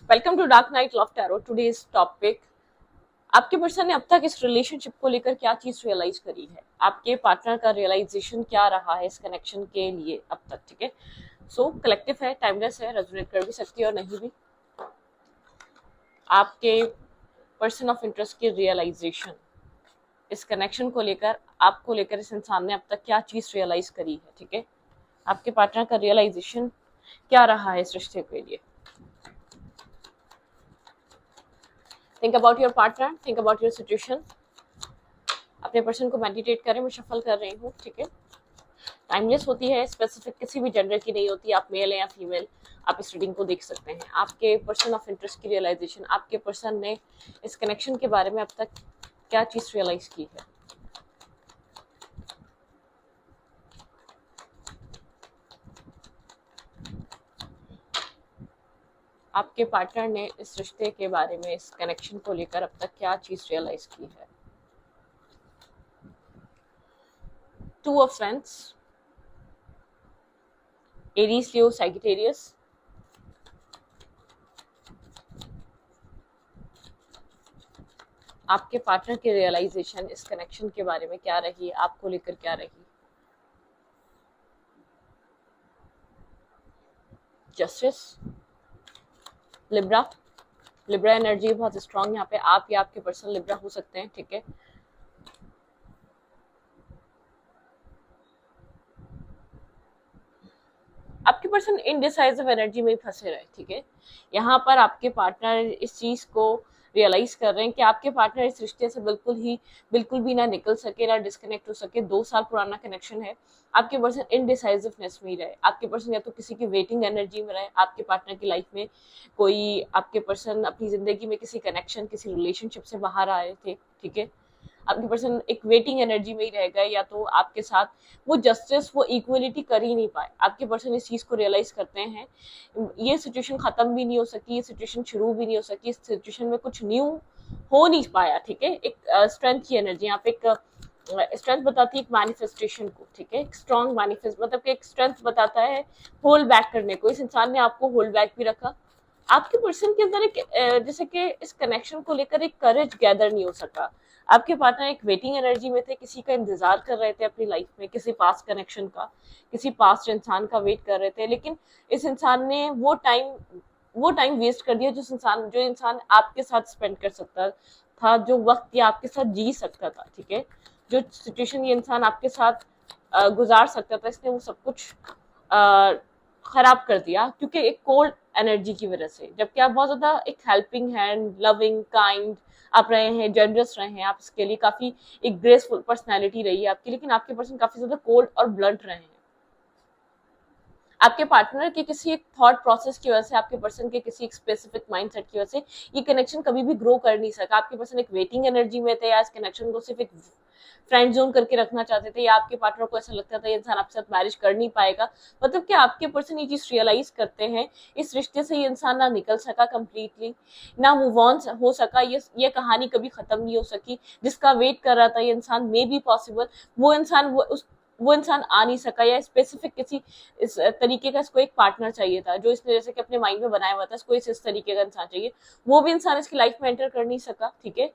Welcome to dark night love tarot. Today's topic, आपके person ने अब तक इस रिलेशनशिप को लेकर क्या चीज रियलाइज करी है, आपके पार्टनर का रियलाइजेशन क्या रहा है इस कनेक्शन के लिए अब तक। ठीक है, सो कलेक्टिव है, टाइमलेस है, रेजोनेट कर भी सकती है और नहीं भी। आपके पर्सन ऑफ इंटरेस्ट की रियलाइजेशन इस कनेक्शन को लेकर, आपको लेकर इस इंसान ने अब तक क्या चीज रियलाइज करी है। ठीक है, आपके पार्टनर का रियलाइजेशन क्या रहा है इस रिश्ते के लिए। Think about your partner, think about your situation. अपने पर्सन को मेडिटेट करें, मैं शफल कर रही हूँ। ठीक है, टाइमलेस होती है, स्पेसिफिक किसी भी जेंडर की नहीं होती, आप मेल है या फीमेल, आप इस रीडिंग को देख सकते हैं। आपके पर्सन ऑफ इंटरेस्ट की रियलाइजेशन, आपके पर्सन ने इस कनेक्शन के बारे में अब तक क्या चीज रियलाइज की है। आपके पार्टनर ने इस रिश्ते के बारे में, इस कनेक्शन को लेकर अब तक क्या चीज रियलाइज की है। Two of friends, Aries, Leo, Sagittarius. आपके पार्टनर की रियलाइजेशन इस कनेक्शन के बारे में क्या रही, आपको लेकर क्या रही। Justice, Libra. लिब्रा एनर्जी बहुत स्ट्रांग यहाँ पे, आप या आपके पर्सन लिब्रा हो सकते हैं। ठीक है, आपके पर्सन इनडिसाइसिव एनर्जी में ही फंसे रहे। ठीक है, यहाँ पर आपके पार्टनर इस चीज को रियलाइज कर रहे हैं कि आपके पार्टनर इस रिश्ते से बिल्कुल भी ना निकल सके, ना डिस्कनेक्ट हो सके। 2 साल पुराना कनेक्शन है, आपके पर्सन इनडिसाइसिवनेस में ही रहे। आपके पर्सन या तो किसी की वेटिंग एनर्जी में रहे, आपके पार्टनर की लाइफ में कोई, आपके पर्सन अपनी जिंदगी में किसी कनेक्शन, किसी रिलेशनशिप से बाहर आए थे। ठीक है, आपके पर्सन एक वेटिंग एनर्जी में ही रह गए, या तो आपके साथ वो जस्टिस, वो इक्वलिटी कर ही नहीं पाए। आपके पर्सन इस चीज को रियलाइज करते हैं, ये सिचुएशन खत्म भी नहीं हो सकी, ये सिचुएशन शुरू भी नहीं हो सकी, इस सिचुएशन में कुछ न्यू हो नहीं पाया। ठीक है, एक स्ट्रेंथ की एनर्जी यहाँ पे, एक स्ट्रेंथ बताती है एक मैनिफेस्टेशन को। ठीक है, एक स्ट्रॉन्ग मैनिफेस्ट, मतलब कि एक स्ट्रेंथ बताता है होल्ड बैक करने को। इस इंसान ने आपको होल्ड बैक भी रखा। आपके पर्सन के अंदर एक जैसे कि इस कनेक्शन को लेकर एक करेज गैदर नहीं हो सका। आपके पार्टनर एक वेटिंग एनर्जी में थे, किसी का इंतजार कर रहे थे अपनी लाइफ में, किसी पास्ट कनेक्शन का, किसी पास्ट इंसान का वेट कर रहे थे। लेकिन इस इंसान ने वो टाइम वेस्ट कर दिया जो इंसान आपके साथ स्पेंड कर सकता था, जो वक्त ये आपके साथ जी सकता था। ठीक है, जो सिचुएशन ये इंसान आपके साथ गुजार सकता था, इसने वो सब कुछ खराब कर दिया, क्योंकि एक कोल्ड एनर्जी की वजह से। जबकि आप बहुत ज्यादा एक हेल्पिंग हैंड, लविंग, काइंड आप रहे हैं, जनरस रहे हैं, आप इसके लिए काफी एक ग्रेसफुल पर्सनैलिटी रही है आपकी। लेकिन आपके पर्सन काफी ज्यादा कोल्ड और ब्लंट रहे हैं। आपके पार्टनर के किसी एक थॉट प्रोसेस की वजह से, आपके पर्सन के किसी एक स्पेसिफिक माइंडसेट की वजह से ये कनेक्शन कभी भी ग्रो कर नहीं सका। आपके पर्सन एक वेटिंग एनर्जी में थे, या इस कनेक्शन को सिर्फ एक फ्रेंड जोन करके रखना चाहते थे, या आपके पार्टनर को ऐसा लगता था ये इंसान आपके साथ मैरिज कर नहीं पाएगा। मतलब कि आपके पर्सन ये चीज रियलाइज करते हैं, इस रिश्ते से ये इंसान ना निकल सका कंप्लीटली, ना मूव ऑन हो सका, ये कहानी कभी खत्म नहीं हो सकी। जिसका वेट कर रहा था ये इंसान, मे बी पॉसिबल वो इंसान आ नहीं सका, या स्पेसिफिक किसी इस तरीके का इसको एक पार्टनर चाहिए था, जो इसने जैसे कि अपने माइंड में बनाया हुआ था, इसको इस तरीके का इंसान चाहिए, वो भी इंसान इसकी लाइफ में एंटर कर नहीं सका। ठीक है,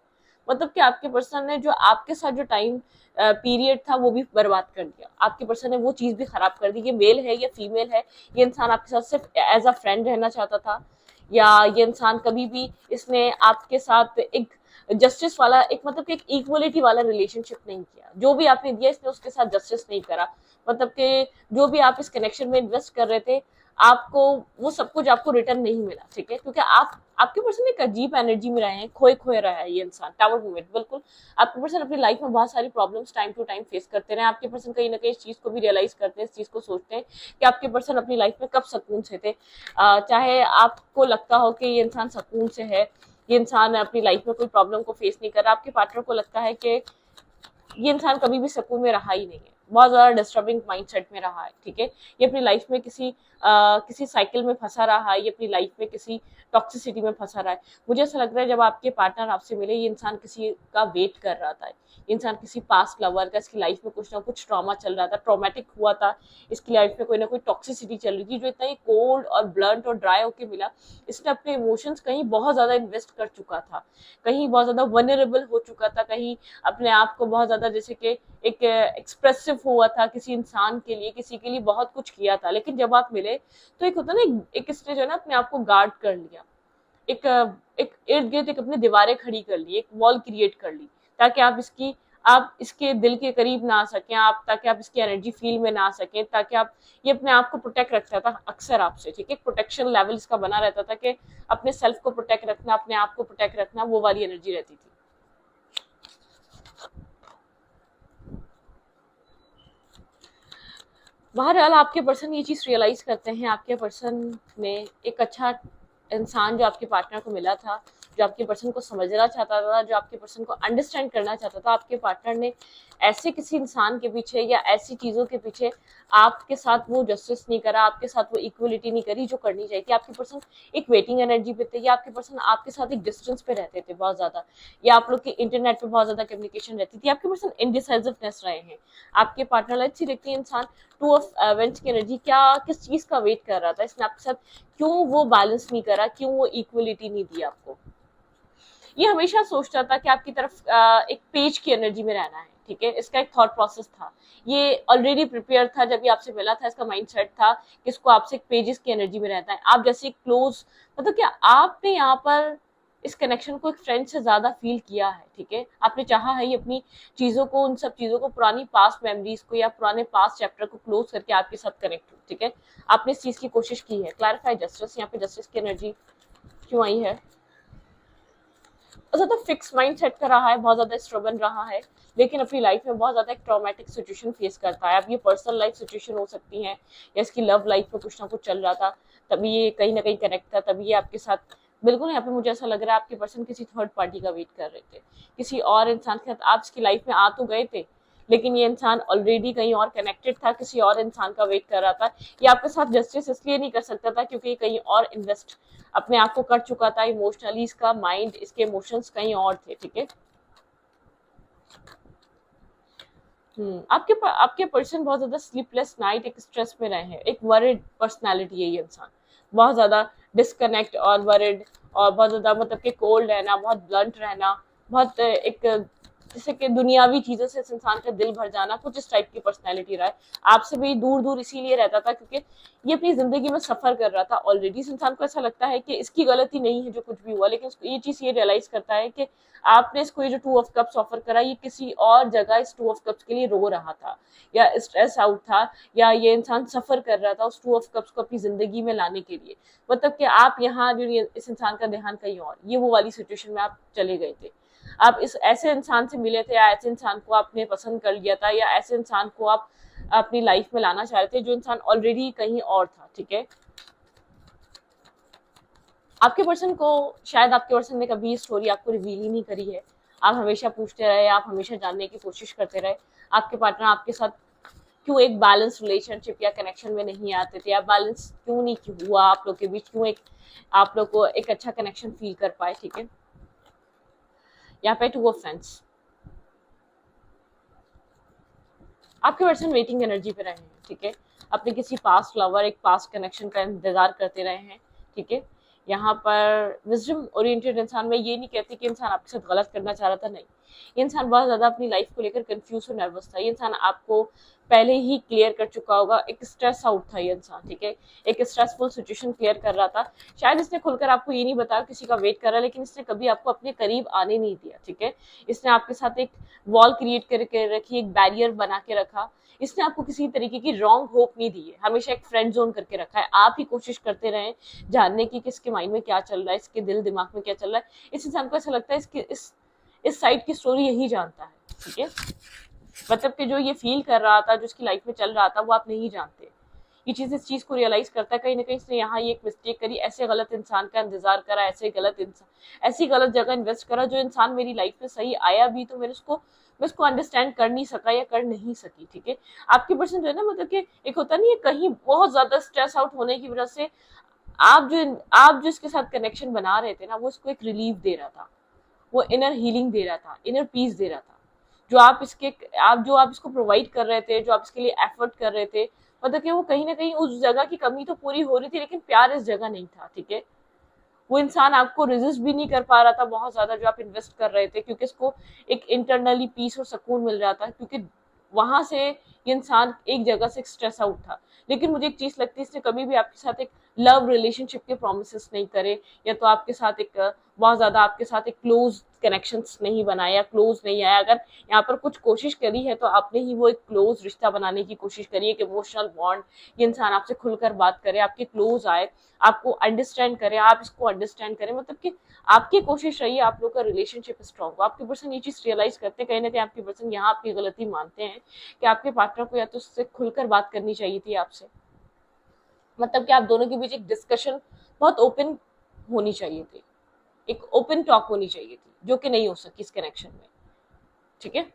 मतलब कि आपके पर्सन ने जो आपके साथ जो टाइम पीरियड था वो भी बर्बाद कर दिया। आपके पर्सन ने वो चीज भी खराब कर दी। ये मेल है या फीमेल है, ये इंसान आपके साथ सिर्फ एज अ फ्रेंड रहना चाहता था, या ये इंसान कभी भी इसने आपके साथ एक जस्टिस वाला, एक मतलब कि एक इक्वलिटी वाला रिलेशनशिप नहीं किया। जो भी आपने दिया इसने उसके साथ जस्टिस नहीं करा। मतलब कि जो भी आप इस कनेक्शन में इन्वेस्ट कर रहे थे, आपको वो सब कुछ आपको रिटर्न नहीं मिला। ठीक है, क्योंकि आपके पर्सन एक अजीब एनर्जी में रहे हैं, खोए रहा है ये इंसान। टावर मूवमेंट, बिल्कुल आपके पर्सन अपनी लाइफ में बहुत सारी problems time to time face करते रहे। आपके पर्सन कहीं ना कहीं इस चीज को भी रियलाइज करते हैं, इस चीज को सोचते हैं कि आपके पर्सन अपनी लाइफ में कब सुकून से थे। चाहे आपको लगता हो कि ये इंसान सुकून से है, ये इंसान अपनी लाइफ में कोई प्रॉब्लम को फेस नहीं कर रहा, आपके पार्टनर को लगता है कि ये इंसान कभी भी सुकून में रहा ही नहीं है। बहुत ज़्यादा डिस्टर्बिंग माइंडसेट में रहा है, ठीक है। ये अपनी लाइफ में किसी साइकिल में फंसा रहा है, ये अपनी लाइफ में किसी टॉक्सिसिटी में फंसा रहा है। मुझे ऐसा लग रहा है जब आपके पार्टनर आपसे मिले, ये इंसान किसी का वेट कर रहा था, इंसान किसी पास्ट लवर का, इसकी लाइफ में कुछ ना कुछ ट्रॉमा चल रहा था, ट्रॉमेटिक हुआ था, इसकी लाइफ में कोई ना कोई टॉक्सिसिटी चल रही थी, जो इतना ही कोल्ड और ब्लंट और ड्राई होके मिला। इसने अपने इमोशंस कहीं बहुत ज्यादा इन्वेस्ट कर चुका था, कहीं बहुत ज्यादा वनरेबल हो चुका था, कहीं अपने आप को बहुत ज्यादा जैसे कि एक एक्सप्रेसिव हुआ था किसी इंसान के लिए, किसी के लिए बहुत कुछ किया था। लेकिन जब आप मिले तो एक होता ना, एक इसने जो है ना अपने आप को गार्ड कर लिया, एक एक इर्द गिर्द एक अपनी दीवारें खड़ी कर ली, एक वॉल क्रिएट कर ली, ताकि आप इसके दिल के करीब ना आ सकें, आप ताकि आप इसकी एनर्जी फील में ना आ सकें, ताकि आप ये अपने आप को प्रोटेक्ट रखता था अक्सर आपसे, ठीक है। प्रोटेक्शन लेवल इसका बना रहता था कि अपने सेल्फ को प्रोटेक्ट रखना, अपने आप को प्रोटेक्ट रखना, वो वाली एनर्जी रहती थी। बहरहाल आपके पर्सन ये चीज़ रियलाइज करते हैं, आपके पर्सन ने एक अच्छा इंसान जो आपके पार्टनर को मिला था, जो आपके पर्सन को समझना चाहता था, जो आपके पर्सन को अंडरस्टैंड करना चाहता था, आपके पार्टनर ने ऐसे किसी इंसान के पीछे या ऐसी चीज़ों के पीछे आपके साथ वो जस्टिस नहीं करा, आपके साथ वो इक्वलिटी नहीं करी जो करनी चाहिए थी। आपके पर्सन एक वेटिंग एनर्जी पे थे, या आपके पर्सन आपके साथ एक डिस्टेंस पे रहते थे बहुत ज़्यादा, या आप लोग की इंटरनेट पे बहुत ज़्यादा कम्युनिकेशन रहती थी। आपके पर्सन इनडिसाइसिवनेस रहे हैं, आपके पार्टनर अच्छी लगती है इंसान टू ऑफ वेंट्स की एनर्जी, क्या किस चीज़ का वेट कर रहा था, इसने आपके साथ क्यों वो बैलेंस नहीं करा, क्यों वो इक्वलिटी नहीं दी आपको। ये हमेशा सोचता था कि आपकी तरफ एक पेज की एनर्जी में रहना है, ठीक है। इसका एक थॉट प्रोसेस था, ये ऑलरेडी प्रिपेयर था, जब ये आपसे मिला था इसका माइंडसेट था कि इसको आपसे एक पेजेस की एनर्जी में रहता है। आप जैसे क्लोज, मतलब क्या आपने यहाँ पर इस कनेक्शन को एक फ्रेंड से ज्यादा फील किया है, ठीक है। आपने चाहा है ये अपनी चीजों को, उन सब चीजों को, पुरानी पास्ट मेमोरीज को या पुराने पास्ट चैप्टर को क्लोज करके आपके साथ कनेक्ट हो, ठीक है। आपने इस चीज की कोशिश की है। क्लैरिफाई जस्टिस, यहाँ पे जस्टिस की एनर्जी क्यों आई है? ज्यादा फिक्स माइंड सेट कर रहा है, बहुत ज्यादा स्ट्रगल रहा है, लेकिन अपनी लाइफ में बहुत ज्यादा एक ट्रॉमेटिक सिचुएशन फेस करता है। अब ये पर्सनल लाइफ सिचुएशन हो सकती है, या इसकी लव लाइफ में कुछ ना कुछ चल रहा था, तभी ये कहीं ना कहीं कनेक्ट था, तभी ये आपके साथ बिल्कुल। यहाँ पे मुझे ऐसा लग रहा है आपके पर्सन किसी थर्ड पार्टी का वेट कर रहे थे, किसी और इंसान के साथ आप इसकी लाइफ में आ तो गए थे, लेकिन ये इंसान ऑलरेडी कहीं और कनेक्टेड था, किसी और इंसान का वेट कर रहा था। ये आपके साथ जस्टिस इसलिए नहीं कर सकता था क्योंकि ये कहीं और इन्वेस्ट अपने आप को कर चुका था इमोशनली, इसका माइंड, इसके इमोशंस कहीं और थे, ठीक है। आपके पर्सन बहुत ज्यादा स्लीपलेस नाइट, एक स्ट्रेस में रहे हैं, एक वरिड पर्सनालिटी है ये इंसान, बहुत ज्यादा डिस्कनेक्ट और वरिड, और बहुत ज्यादा मतलब कि कोल्ड रहना, बहुत ब्लंट रहना, बहुत एक जैसे कि दुनियावी चीजों से इस इंसान का दिल भर जाना, कुछ इस टाइप की पर्सनैलिटी रहा है। आपसे भी दूर दूर इसीलिए रहता था क्योंकि ये अपनी जिंदगी में सफर कर रहा था ऑलरेडी। इस इंसान को ऐसा लगता है कि इसकी गलती नहीं है जो कुछ भी हुआ, लेकिन उसको ये चीज ये रियलाइज करता है कि आपने इसको ये जो 2 ऑफ कप्स ऑफर करा, ये किसी और जगह इस 2 ऑफ कप्स के लिए रो रहा था, या स्ट्रेस आउट था, या ये इंसान सफर कर रहा था उस 2 ऑफ कप्स को अपनी जिंदगी में लाने के लिए। मतलब कि आप यहाँ जो इस इंसान का ध्यान कहीं और, ये वो वाली सिचुएशन में आप चले गए थे। आप इस ऐसे इंसान से मिले थे, या ऐसे इंसान को आपने पसंद कर लिया था, या ऐसे इंसान को आप अपनी लाइफ में लाना चाह रहे थे जो इंसान ऑलरेडी कहीं और था, ठीक है। आपके पर्सन को, शायद आपके पर्सन ने कभी स्टोरी आपको रिवील ही नहीं करी है। आप हमेशा पूछते रहे, आप हमेशा जानने की कोशिश करते रहे आपके पार्टनर आपके साथ क्यों एक बैलेंस रिलेशनशिप या कनेक्शन में नहीं आते थे, या बैलेंस क्यों नहीं हुआ आप लोग के बीच, क्यों एक आप लोग को एक अच्छा कनेक्शन फील कर पाए, ठीक है। यहाँ पे 2 ऑफ फैंस, आपके पर्सन वेटिंग एनर्जी पे रहे हैं, ठीक है। अपने किसी पास्ट लवर, एक पास्ट कनेक्शन का इंतजार करते रहे हैं, ठीक है। यहाँ पर विजडम ओरिएंटेड इंसान, मैं ये नहीं कहती कि इंसान आपके साथ गलत करना चाह रहा था, नहीं। ये इंसान बहुत ज्यादा अपनी लाइफ को लेकर कंफ्यूज और नर्वस था। ये इंसान आपको पहले ही क्लियर कर चुका होगा, एक स्ट्रेस आउट था ये इंसान, ठीक है। एक स्ट्रेसफुल सिचुएशन क्लियर कर रहा था। शायद इसने खुलकर आपको ये नहीं बताया किसी का वेट कर रहा है, लेकिन इसने कभी आपको अपने करीब आने नहीं दिया, ठीक है। इसने आपके साथ एक वॉल क्रिएट करके रखी, एक बैरियर बना के रखा। इसने आपको किसी तरीके की रॉन्ग होप नहीं दी है, हमेशा एक फ्रेंड जोन करके रखा है। आप ही कोशिश करते रहे जानने की कि इसके माइंड में क्या चल रहा है, इसके दिल दिमाग में क्या चल रहा है। इस इंसान को ऐसा लगता है इसके इस साइड की स्टोरी यही जानता है, ठीक है। मतलब कि जो ये फील कर रहा था, जो इसकी लाइफ में चल रहा था, वो आप नहीं जानते। ये चीज इस चीज को रियलाइज करता है कहीं ना कहीं इसने यहाँ ये एक मिस्टेक करी, ऐसे गलत इंसान का इंतजार करा, ऐसी गलत जगह इन्वेस्ट करा, जो इंसान मेरी लाइफ में सही आया भी तो मैं उसको अंडरस्टैंड कर नहीं सका या कर नहीं सकी। ठीक है, आपकी पर्सन जो है ना, मतलब कि एक होता नहीं है कहीं बहुत ज्यादा स्ट्रेस आउट होने की वजह से आप जो इसके साथ कनेक्शन बना रहे थे ना, वो इसको एक रिलीफ दे रहा था, वो इनर हीलिंग दे रहा था, इनर पीस दे रहा था। जो आप इसको प्रोवाइड कर रहे थे, जो आप इसके लिए एफर्ट कर रहे थे, मतलब कि वो कहीं ना कहीं उस जगह की कमी तो पूरी हो रही थी, लेकिन प्यार इस जगह नहीं था। ठीक है, वो इंसान आपको रेजिस्ट भी नहीं कर पा रहा था बहुत ज्यादा जो आप इन्वेस्ट कर रहे थे, क्योंकि इसको एक इंटरनली पीस और सुकून मिल रहा था, क्योंकि वहां से ये इंसान एक जगह से स्ट्रेस आउट था। लेकिन मुझे एक चीज लगती है, इसने कभी भी आपके साथ एक लव रिलेशनशिप के प्रोमिस नहीं करे, या तो आपके साथ एक बहुत ज्यादा आपके साथ एक क्लोज कनेक्शंस नहीं बनाया, क्लोज नहीं आया। अगर यहाँ पर कुछ कोशिश करी है तो आपने ही वो एक क्लोज रिश्ता बनाने की कोशिश करी है, कि इमोशनल बॉन्ड, ये इंसान आपसे खुलकर बात करे, आपके क्लोज आए, आपको अंडरस्टैंड करे, आप इसको अंडरस्टैंड करें, मतलब कि आपकी कोशिश रही है आप लोग का रिलेशनशिप स्ट्रॉन्ग हो। आपके पर्सन ये चीज रियलाइज करते हैं, कहीं ना कहीं आपके पर्सन यहाँ आपकी गलती मानते हैं कि आपके पार्टनर को या तो उससे खुलकर बात करनी चाहिए थी आपसे, मतलब कि आप दोनों के बीच एक डिस्कशन बहुत ओपन होनी चाहिए थी, एक ओपन टॉक होनी चाहिए थी, जो कि नहीं हो सकी इस कनेक्शन में। ठीक है,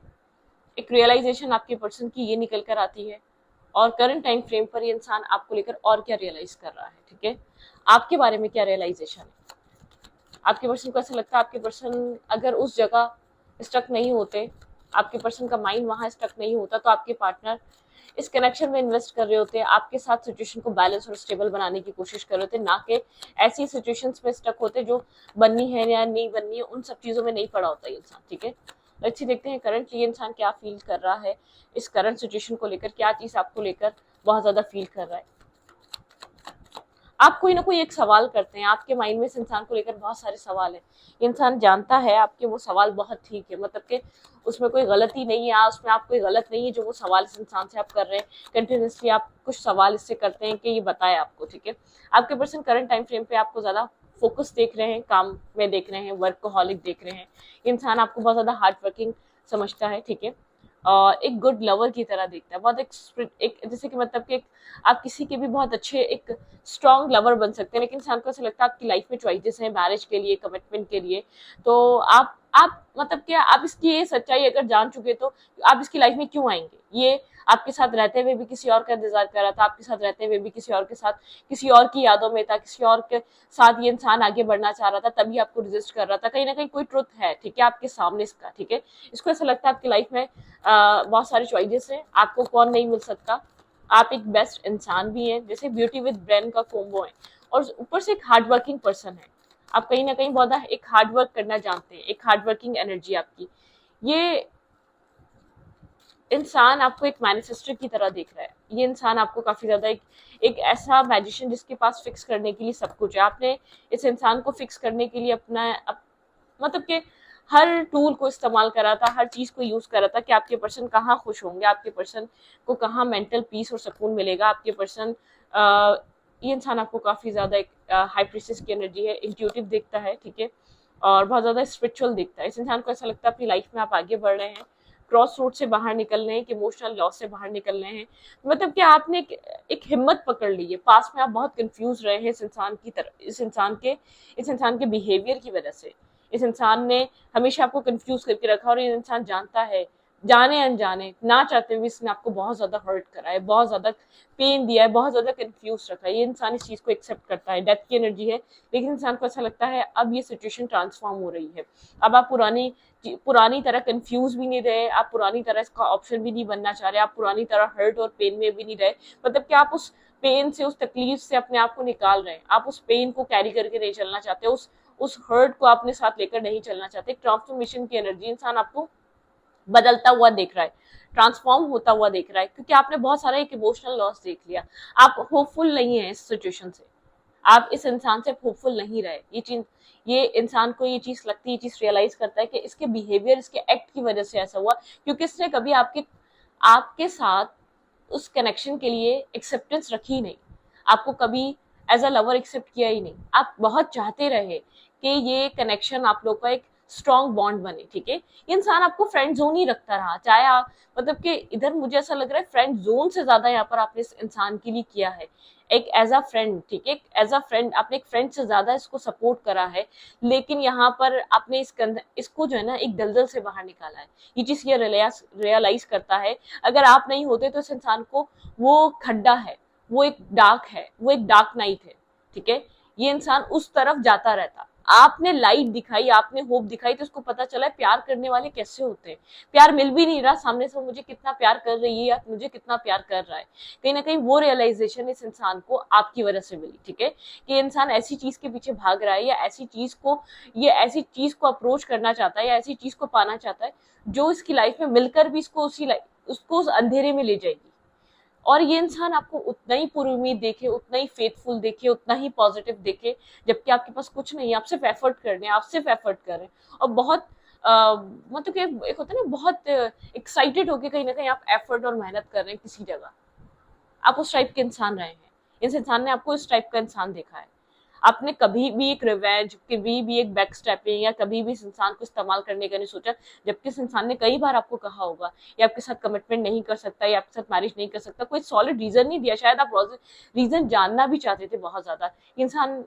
एक रियलाइजेशन आपके पर्सन की ये निकल कर आती है, और करंट टाइम फ्रेम पर ये इंसान आपको लेकर और क्या रियलाइज कर रहा है। ठीक है, आपके बारे में क्या रियलाइजेशन है, आपके पर्सन को ऐसा लगता है आपके पर्सन अगर उस जगह स्टक नहीं होते, आपके पर्सन का माइंड वहां स्टक नहीं होता, तो आपके पार्टनर इस कनेक्शन में इन्वेस्ट कर रहे होते, आपके साथ सिचुएशन को बैलेंस और स्टेबल बनाने की कोशिश कर रहे होते, ना कि ऐसी सिचुएशंस में स्टक होते जो बननी है या नहीं बननी है, उन सब चीजों में नहीं पड़ा होता ये इंसान। ठीक है, अच्छी देखते हैं करंटली ये इंसान क्या फील कर रहा है इस करंट सिचुएशन को लेकर, क्या चीज आपको लेकर बहुत ज्यादा फील कर रहा है। आप कोई ना कोई एक सवाल करते हैं, आपके माइंड में इस इंसान को लेकर बहुत सारे सवाल हैं, इंसान जानता है आपके वो सवाल बहुत ठीक है, मतलब कि उसमें कोई गलती नहीं है, उसमें आप कोई गलत नहीं है जो वो सवाल इस इंसान से आप कर रहे हैं। कंटिन्यूसली आप कुछ सवाल इससे करते हैं कि ये बताए आपको। ठीक है, आपके पर्सन करंट टाइम फ्रेम पे आपको ज्यादा फोकस देख रहे हैं, काम में देख रहे हैं, वर्कहॉलिक देख रहे हैं, इंसान आपको बहुत ज्यादा हार्ड वर्किंग समझता है। ठीक है, एक गुड लवर की तरह देखता है, बहुत एक जैसे कि मतलब कि आप किसी के भी बहुत अच्छे एक स्ट्रॉन्ग लवर बन सकते हैं, लेकिन इंसान को ऐसा लगता है आपकी लाइफ में चॉइसेस हैं मैरिज के लिए, कमिटमेंट के लिए, तो आप मतलब क्या आप इसकी ये सच्चाई अगर जान चुके तो आप इसकी लाइफ में क्यों आएंगे। ये आपके साथ रहते हुए भी किसी और का इंतजार कर रहा था, आपके साथ रहते हुए भी किसी और के साथ किसी और की यादों में था, किसी और के साथ ये इंसान आगे बढ़ना चाह रहा था, तभी आपको रिजिस्ट कर रहा था। कहीं ना कहीं कोई ट्रुथ है, ठीक है, आपके सामने इसका। ठीक है, इसको ऐसा लगता है आपकी लाइफ में बहुत सारे चॉइसेस हैं, आपको कौन नहीं मिल सकता, आप एक बेस्ट इंसान भी हैं, जैसे ब्यूटी विद ब्रेन का कॉम्बो है, और ऊपर से एक हार्ड वर्किंग पर्सन है। आप कहीं ना कहीं बहुत एक हार्ड वर्क करना जानते हैं, एक हार्ड वर्किंग एनर्जी आपकी। ये इंसान आपको एक मैनिफेस्टर की तरह देख रहा है, ये इंसान आपको काफी ज्यादा एक ऐसा मैजिशियन जिसके पास फिक्स करने के लिए सब कुछ है। आपने इस इंसान को फिक्स करने के लिए मतलब कि हर टूल को इस्तेमाल करा था, हर चीज को यूज करा था कि आपके पर्सन कहाँ खुश होंगे, आपके पर्सन को कहाँ मेंटल पीस और सुकून मिलेगा। आपके पर्सन ये इंसान आपको काफी ज्यादा एक हाई प्रीसेस की एनर्जी है, इंट्यूटिव देखता है। ठीक है, और बहुत ज्यादा स्पिरिचुअल देखता है। इस इंसान को ऐसा लगता है अपनी लाइफ में आप आगे बढ़ रहे हैं, क्रॉस रोड से बाहर निकल रहे हैं, कि इमोशनल लॉस से बाहर निकल रहे हैं, मतलब कि आपने एक हिम्मत पकड़ ली है। पास में आप बहुत कंफ्यूज रहे हैं इस इंसान की तरफ, इस इंसान के बिहेवियर की वजह से। इस इंसान ने हमेशा आपको कंफ्यूज करके रखा, और ये इंसान जानता है, जाने अनजाने ना चाहते हुए इसने आपको बहुत ज्यादा हर्ट करा है, बहुत ज्यादा पेन दिया है, बहुत ज्यादा कंफ्यूज रखा है। ये इंसान इस चीज को एक्सेप्ट करता है, डेथ की एनर्जी है, लेकिन इंसान को ऐसा लगता है अब ये सिचुएशन ट्रांसफॉर्म हो रही है, अब आप पुरानी तरह कंफ्यूज भी नहीं रहे, आप पुरानी तरह इसका ऑप्शन भी नहीं बनना चाह रहे, आप पुरानी तरह हर्ट और पेन में भी नहीं रहे, मतलब कि आप उस पेन से, उस तकलीफ से अपने आप को निकाल रहे हैं, आप उस पेन को कैरी करके नहीं चलना चाहते, उस हर्ट को अपने साथ लेकर नहीं चलना चाहते। ट्रांसफॉर्मेशन की एनर्जी, इंसान आपको बदलता हुआ देख रहा है, ट्रांसफॉर्म होता हुआ देख रहा है, क्योंकि आपने बहुत सारा एक इमोशनल लॉस देख लिया। आप होपफुल नहीं है इस सिचुएशन से, आप इस इंसान से होपफुल नहीं रहे। ये इंसान को ये चीज लगती है, ये चीज रियलाइज करता है कि इसके बिहेवियर, इसके एक्ट की वजह से ऐसा हुआ, क्योंकि इसने कभी आपके साथ उस कनेक्शन के लिए एक्सेप्टेंस रखी नहीं, आपको कभी एज अ लवर एक्सेप्ट किया ही नहीं। आप बहुत चाहते रहे कि ये कनेक्शन आप लोग का एक स्ट्रॉन्ग बॉन्ड बने, ठीक है। ये इंसान आपको फ्रेंड जोन ही रखता रहा, चाहे आप मतलब कि इधर मुझे ऐसा लग रहा है फ्रेंड जोन से ज्यादा यहाँ पर आपने इस इंसान के लिए किया है, एक एज अ फ्रेंड, ठीक है, एज अ फ्रेंड आपने एक फ्रेंड से ज्यादा इसको सपोर्ट करा है, लेकिन यहाँ पर आपने इसको जो है ना एक दलदल से बाहर निकाला है। ये चीज ये रियलाइज करता है, अगर आप नहीं होते तो इस इंसान को वो खड्डा है, वो एक डार्क है, वो एक डार्क नाइट है, ठीक है। ये इंसान उस तरफ जाता रहता, आपने लाइट दिखाई, आपने होप दिखाई, तो उसको पता चला प्यार करने वाले कैसे होते हैं। प्यार मिल भी नहीं रहा सामने से, मुझे कितना प्यार कर रही है या मुझे कितना प्यार कर रहा है, कहीं ना कहीं वो रियलाइजेशन इस इंसान को आपकी वजह से मिली, ठीक है। कि इंसान ऐसी चीज के पीछे भाग रहा है या ऐसी चीज को अप्रोच करना चाहता है या ऐसी चीज को पाना चाहता है जो इसकी लाइफ में मिलकर भी उसको उस अंधेरे में ले जाएगी। और ये इंसान आपको उतना ही पूरी उम्मीद देखे, उतना ही फेथफुल देखे, उतना ही पॉजिटिव देखे, जबकि आपके पास कुछ नहीं है, आप सिर्फ एफर्ट कर रहे हैं, आप सिर्फ एफर्ट कर रहे हैं और बहुत मतलब कि एक होता है ना बहुत एक्साइटेड होके कहीं ना कहीं आप एफर्ट और मेहनत कर रहे हैं किसी जगह। आप उस टाइप के इंसान रहे हैं, इस इंसान ने आपको इस टाइप का इंसान देखा है। आपने कभी भी एक रिवेंज, कभी भी एक बैक स्टेपिंग या कभी भी इस इंसान को इस्तेमाल करने का नहीं सोचा, जबकि इस इंसान ने कई बार आपको कहा होगा ये आपके साथ कमिटमेंट नहीं कर सकता या आपके साथ मैरिज नहीं कर सकता, कोई सॉलिड रीजन नहीं दिया, शायद आप रीजन जानना भी चाहते थे बहुत ज्यादा, इंसान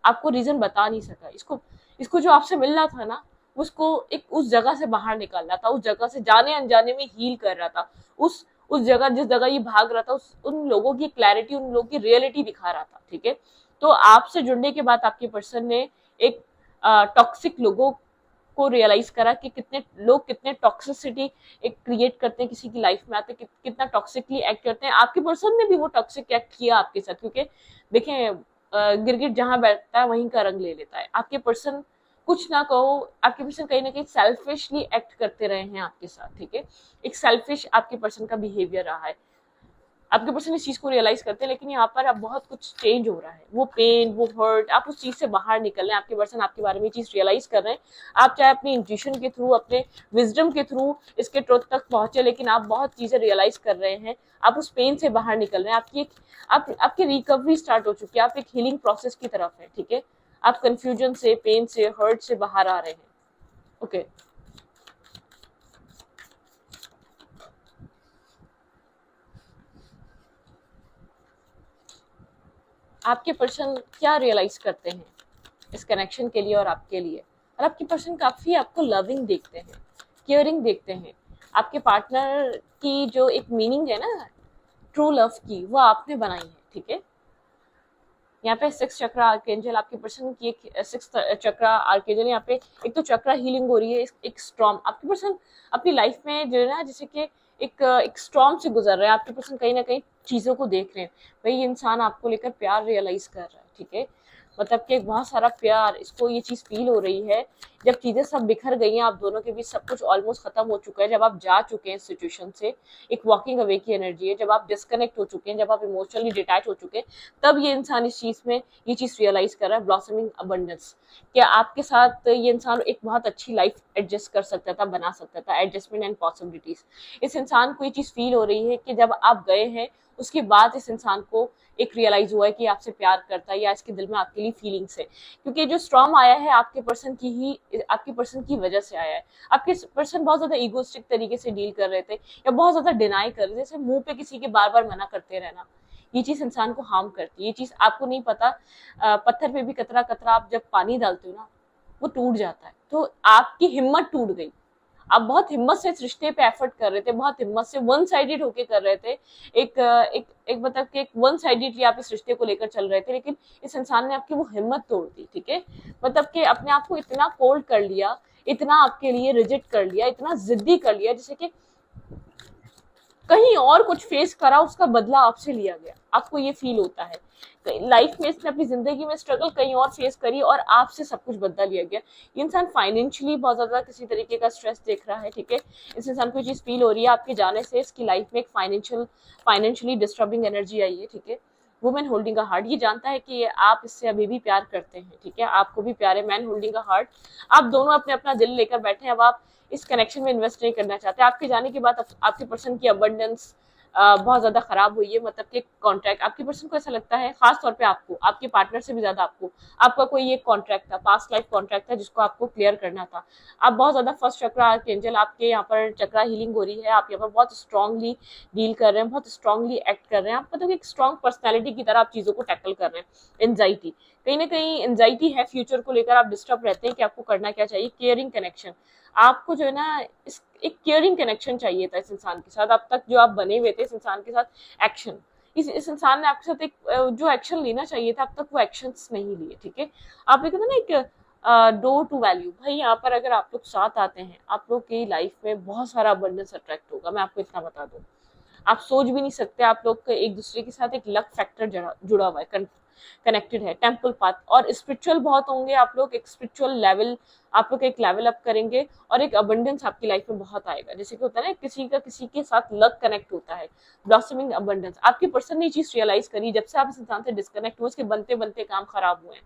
आपको रीजन बता नहीं सका। इसको इसको जो आपसे मिलना था ना, उसको एक उस जगह से बाहर निकालना था, उस जगह से जाने अनजाने में हील कर रहा था, उस जगह जिस जगह ये भाग रहा था उन लोगों की क्लैरिटी, उन लोगों की रियलिटी दिखा रहा था, ठीक है। तो आपसे जुड़ने के बाद आपके पर्सन ने एक टॉक्सिक लोगों को रियलाइज करा कि कितने टॉक्सिसिटी एक क्रिएट करते हैं किसी की लाइफ में आते, कितना टॉक्सिकली एक्ट करते हैं। आपके पर्सन ने भी वो टॉक्सिक एक्ट किया आपके साथ, क्योंकि देखें गिरगिट जहां बैठता है वहीं का रंग ले लेता है। आपके पर्सन कुछ ना कहो, आपके पर्सन कहीं ना कहीं सेल्फिशली एक्ट करते रहे हैं आपके साथ, ठीक है। एक सेल्फिश आपके पर्सन का बिहेवियर रहा है, आपके पर्सन इस चीज को रियलाइज करते हैं, लेकिन यहाँ पर अब बहुत कुछ चेंज हो रहा है, वो पेन, वो हर्ट, आप उस चीज से बाहर निकल रहे हैं, आपके पर्सन आपके बारे में चीज रियलाइज कर रहे हैं। आप चाहे अपनी इंट्यूशन के थ्रू, अपने विजडम के थ्रू इसके ट्रुथ तक पहुंचे, लेकिन आप बहुत चीजें रियलाइज कर रहे हैं, आप उस पेन से बाहर निकल रहे हैं, आपकी रिकवरी स्टार्ट हो चुकी है, आप एक हीलिंग प्रोसेस की तरफ है, ठीक है। आप कंफ्यूजन से, पेन से, हर्ट से बाहर आ रहे हैं, ओके। आपके पर्सन क्या रियलाइज करते हैं इस कनेक्शन के लिए और आपके लिए, और आपके पर्सन काफी आपको लविंग देखते हैं, केयरिंग देखते हैं। आपके पार्टनर की जो एक मीनिंग है ना ट्रू लव की, वो आपने बनाई है, ठीक है। यहाँ पे 6 चक्रा आर्केंजल, आपके पर्सन की एक 6 चक्रा आर्केंजल, यहाँ पे एक तो चक्रा हीलिंग हो रही है, एक स्टॉर्म आपके पर्सन अपनी लाइफ में जो है ना, जैसे कि एक स्टॉर्म से गुजर रहे हैं। आपके पर्सन कहीं ना कहीं चीजों को देख रहे हैं, भाई ये इंसान आपको लेकर प्यार रियलाइज कर रहा है, ठीक है। मतलब कि बहुत सारा प्यार, इसको ये चीज फील हो रही है। जब चीजें सब बिखर गई हैं, आप दोनों के बीच सब कुछ ऑलमोस्ट खत्म हो चुका है, जब आप जा चुके हैं सिचुएशन से, एक वॉकिंग अवे की एनर्जी है, जब आप डिस्कनेक्ट हो चुके हैं, जब आप इमोशनली डिटैच हो चुके हैं, तब ये इंसान इस चीज में ये चीज रियलाइज कर रहा है, ब्लॉसमिंग अबंडेंस। क्या आपके साथ ये इंसान एक बहुत अच्छी लाइफ एडजस्ट कर सकता था, बना सकता था, एडजस्टमेंट एंड पॉसिबिलिटीज। इस इंसान को ये चीज फील हो रही है कि जब आप गए हैं उसके बाद इस इंसान को एक रियलाइज हुआ है कि आपसे प्यार करता है या इसके दिल में आपके लिए फीलिंग्स है, क्योंकि जो स्ट्रॉम आया है आपके पर्सन की वजह से आया है। आपके पर्सन बहुत ज्यादा ईगोइस्टिक तरीके से डील कर रहे थे या बहुत ज्यादा डिनाई कर रहे थे, जैसे मुंह पे किसी के बार बार मना करते रहना, ये चीज इंसान को हार्म करती है। ये चीज आपको नहीं पता, पत्थर पे भी कतरा कतरा आप जब पानी डालते हो ना, वो टूट जाता है। तो आपकी हिम्मत टूट गई, आप बहुत हिम्मत से इस रिश्ते पे एफर्ट कर रहे थे, बहुत हिम्मत से वन साइडेड होके कर रहे थे, एक मतलब कि एक वन साइडेडली आप इस रिश्ते को लेकर चल रहे थे, लेकिन इस इंसान ने आपकी वो हिम्मत तोड़ दी, ठीक है। मतलब कि अपने आप को इतना कोल्ड कर लिया, इतना आपके लिए रिजिड कर लिया, इतना जिद्दी कर लिया, जैसे कि कहीं और कुछ फेस करा, उसका बदला आपसे लिया गया, आपको ये फील होता है। लाइफ में इसने अपनी जिंदगी में स्ट्रगल कहीं और फेस करी और आपसे सब कुछ बदला लिया गया। ये इंसान फाइनेंशियली बहुत ज्यादा किसी तरीके का स्ट्रेस देख रहा है, ठीक है। इस इंसान को ये चीज फील हो रही है आपके जाने से इसकी लाइफ में एक फाइनेंशियली डिस्टर्बिंग एनर्जी आई है, ठीक है। वुमेन होल्डिंग अ हार्ट, ये जानता है कि आप इससे अभी भी प्यार करते हैं, ठीक है, आपको भी प्यार है। मैन होल्डिंग अ हार्ट, आप दोनों अपने अपना दिल लेकर बैठे हैं, अब आप इस कनेक्शन में इन्वेस्ट नहीं करना चाहते। आपके जाने के बाद आपके पर्सन की अबंडेंस, बहुत ज्यादा खराब हुई है, मतलब कि कॉन्ट्रैक्ट आपके पर्सन को ऐसा लगता है, खास तौर पे आपको, आपके पार्टनर से भी ज्यादा आपको, आपका कोई एक कॉन्ट्रैक्ट था, पास्ट लाइफ कॉन्ट्रैक्ट था जिसको आपको क्लियर करना था। आप बहुत ज्यादा फर्स्ट चक्र आर्कएंजल, आपके यहाँ पर चक्रा हीलिंग हो रही है, आप यहाँ पर बहुत स्ट्रांगली डील कर रहे हैं, बहुत स्ट्रांगली एक्ट कर रहे हैं, आप मतलब एक स्ट्रांग पर्सनैलिटी की तरह आप चीजों को टैकल कर रहे हैं। एंजाइटी, कहीं ना कहीं एंजाइटी है, फ्यूचर को लेकर आप डिस्टर्ब रहते हैं कि आपको करना क्या चाहिए। केयरिंग कनेक्शन, आपको जो है ना एक केयरिंग कनेक्शन चाहिए था इस इंसान के साथ, अब तक जो आप बने हुए थे इस इंसान के साथ एक्शन, इस इंसान ने आपके साथ एक जो एक्शन लेना चाहिए था अब तक वो एक्शंस नहीं लिए, ठीक है। आप कहते हैं ना एक डोर टू वैल्यू, भाई यहाँ पर अगर आप लोग साथ आते हैं, आप लोग की लाइफ में बहुत सारा अबंडेंस अट्रैक्ट होगा, मैं आपको इतना बता दूं। आप सोच भी नहीं सकते, आप लोग का एक दूसरे के साथ एक लक फैक्टर जुड़ा हुआ है, कनेक्टेड है, टेम्पल पाथ, और स्पिरिचुअल बहुत होंगे आप लोग, एक स्पिरिचुअल लेवल आप लोग एक लेवल अप करेंगे, और एक अबंडेंस आपकी लाइफ में बहुत आएगा। जैसे कि होता है ना किसी का किसी के साथ लक कनेक्ट होता है, ब्लॉसमिंग अबंडेंस। आपकी पर्सन ने ये चीज रियलाइज करी जब से आप इस इंसान से डिस्कनेक्ट हुए, इसके बनते बनते काम खराब हुए हैं,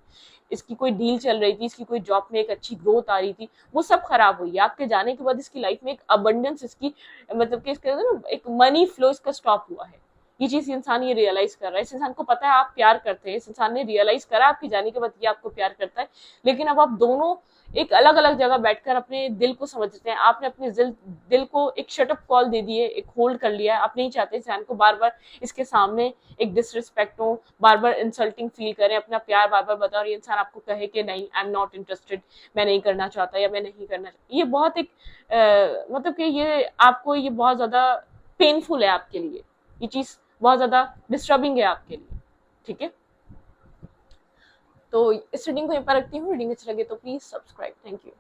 इसकी कोई डील चल रही थी, इसकी कोई जॉब में एक अच्छी ग्रोथ आ रही थी, वो सब खराब हुई। आपके जाने के बाद इसकी लाइफ में एक अबंडेंस, इसकी मतलब कि इसका ना एक मनी फ्लो इसका स्टॉप हुआ है। ये चीज इंसान ये रियलाइज कर रहा है, इस इंसान को पता है आप प्यार करते हैं, इस इंसान ने रियलाइज करा आपके जाने के बाद ये आपको प्यार करता है, लेकिन अब आप दोनों एक अलग अलग जगह बैठकर अपने दिल को समझते हैं। आपने अपने दिल को एक शटअप कॉल दे दी है, एक होल्ड कर लिया है, आप नहीं चाहते इंसान को बार बार इसके सामने एक डिसरिस्पेक्ट हो, बार बार इंसल्टिंग फील करें, अपना प्यार बार बार बताओ और ये इंसान आपको कहे कि नहीं, आई एम नॉट इंटरेस्टेड, मैं नहीं करना चाहता या मैं नहीं करना चाहता। ये बहुत एक मतलब कि ये आपको ये बहुत ज्यादा पेनफुल है आपके लिए, ये चीज बहुत ज्यादा डिस्टर्बिंग है आपके लिए, ठीक है। तो इस रीडिंग को यहीं पर रखती हूँ, रीडिंग अच्छी लगे तो प्लीज सब्सक्राइब, थैंक यू।